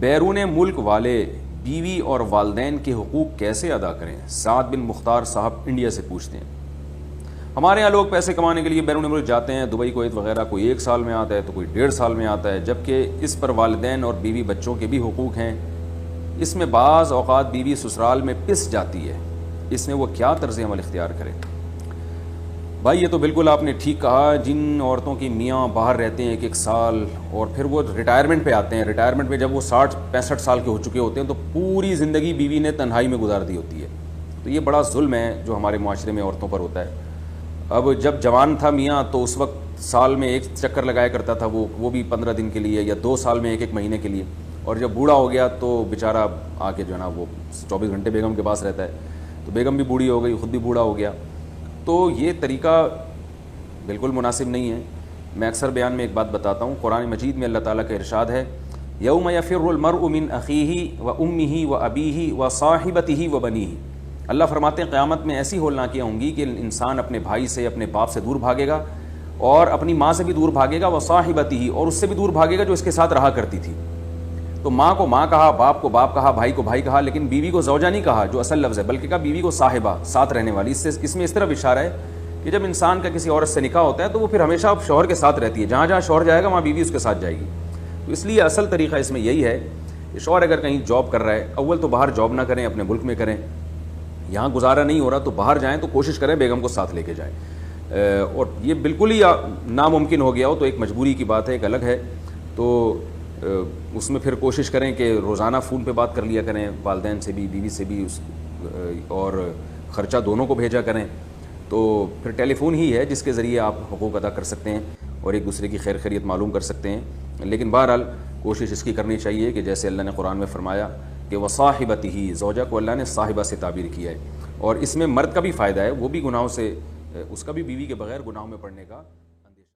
بیرون ملک والے بیوی اور والدین کے حقوق کیسے ادا کریں؟ سعد بن مختار صاحب انڈیا سے پوچھتے ہیں۔ ہمارے یہاں لوگ پیسے کمانے کے لیے بیرون ملک جاتے ہیں، دبئی کویت وغیرہ، کوئی 1 سال میں آتا ہے تو کوئی 1.5 سال میں آتا ہے، جبکہ اس پر والدین اور بیوی بچوں کے بھی حقوق ہیں۔ اس میں بعض اوقات بیوی سسرال میں پس جاتی ہے، اس میں وہ کیا طرز عمل اختیار کرے؟ بھائی یہ تو بالکل آپ نے ٹھیک کہا۔ جن عورتوں کی میاں باہر رہتے ہیں 1 سال اور پھر وہ ریٹائرمنٹ پہ آتے ہیں، ریٹائرمنٹ میں جب وہ 60-65 سال کے ہو چکے ہوتے ہیں تو پوری زندگی بیوی نے تنہائی میں گزار دی ہوتی ہے، تو یہ بڑا ظلم ہے جو ہمارے معاشرے میں عورتوں پر ہوتا ہے۔ اب جب جوان تھا میاں تو اس وقت سال میں 1 چکر لگایا کرتا تھا، وہ بھی 15 دن کے لیے، یا 2 سال میں 1 مہینے کے لیے، اور جب بوڑھا ہو گیا تو بیچارہ آ کے جو ہے نا وہ 24 گھنٹے بیگم کے پاس رہتا ہے، تو بیگم بھی بوڑھی ہو گئی، خود بھی بوڑھا ہو گیا۔ تو یہ طریقہ بالکل مناسب نہیں ہے۔ میں اکثر بیان میں ایک بات بتاتا ہوں، قرآن مجید میں اللہ تعالیٰ کا ارشاد ہے، یوم یفر المرء من اخیہ و امہ و ابیہ و صاحبتہ و بنیہ۔ اللہ فرماتے ہیں قیامت میں ایسی ہولناکیاں ہوں گی کہ انسان اپنے بھائی سے، اپنے باپ سے دور بھاگے گا، اور اپنی ماں سے بھی دور بھاگے گا، و صاحبتہ، اور اس سے بھی دور بھاگے گا جو اس کے ساتھ رہا کرتی تھی۔ تو ماں کو ماں کہا، باپ کو باپ کہا، بھائی کو بھائی کہا، لیکن بیوی کو زوجہ نہیں کہا جو اصل لفظ ہے، بلکہ کہا بیوی کو صاحبہ، ساتھ رہنے والی۔ اس میں اس طرف اشارہ ہے کہ جب انسان کا کسی عورت سے نکاح ہوتا ہے تو وہ پھر ہمیشہ شوہر کے ساتھ رہتی ہے، جہاں جہاں شوہر جائے گا وہاں بیوی اس کے ساتھ جائے گی۔ تو اس لیے اصل طریقہ اس میں یہی ہے کہ شوہر اگر کہیں جاب کر رہا ہے، اول تو باہر جاب نہ کریں، اپنے ملک میں کریں، یہاں گزارا نہیں ہو رہا تو باہر جائیں تو کوشش کریں بیگم کو ساتھ لے کے جائیں، اور یہ بالکل ہی ناممکن ہو گیا ہو تو ایک مجبوری کی بات ہے، ایک الگ ہے، تو اس میں پھر کوشش کریں کہ روزانہ فون پہ بات کر لیا کریں، والدین سے بھی، بیوی سے بھی، اور خرچہ دونوں کو بھیجا کریں۔ تو پھر ٹیلی فون ہی ہے جس کے ذریعے آپ حقوق ادا کر سکتے ہیں اور ایک دوسرے کی خیر خیریت معلوم کر سکتے ہیں۔ لیکن بہرحال کوشش اس کی کرنی چاہیے کہ جیسے اللہ نے قرآن میں فرمایا کہ وصاحبتہ، زوجہ کو اللہ نے صاحبہ سے تعبیر کیا ہے، اور اس میں مرد کا بھی فائدہ ہے، وہ بھی گناہوں سے، اس کا بھی بیوی کے بغیر گناہوں میں پڑنے کا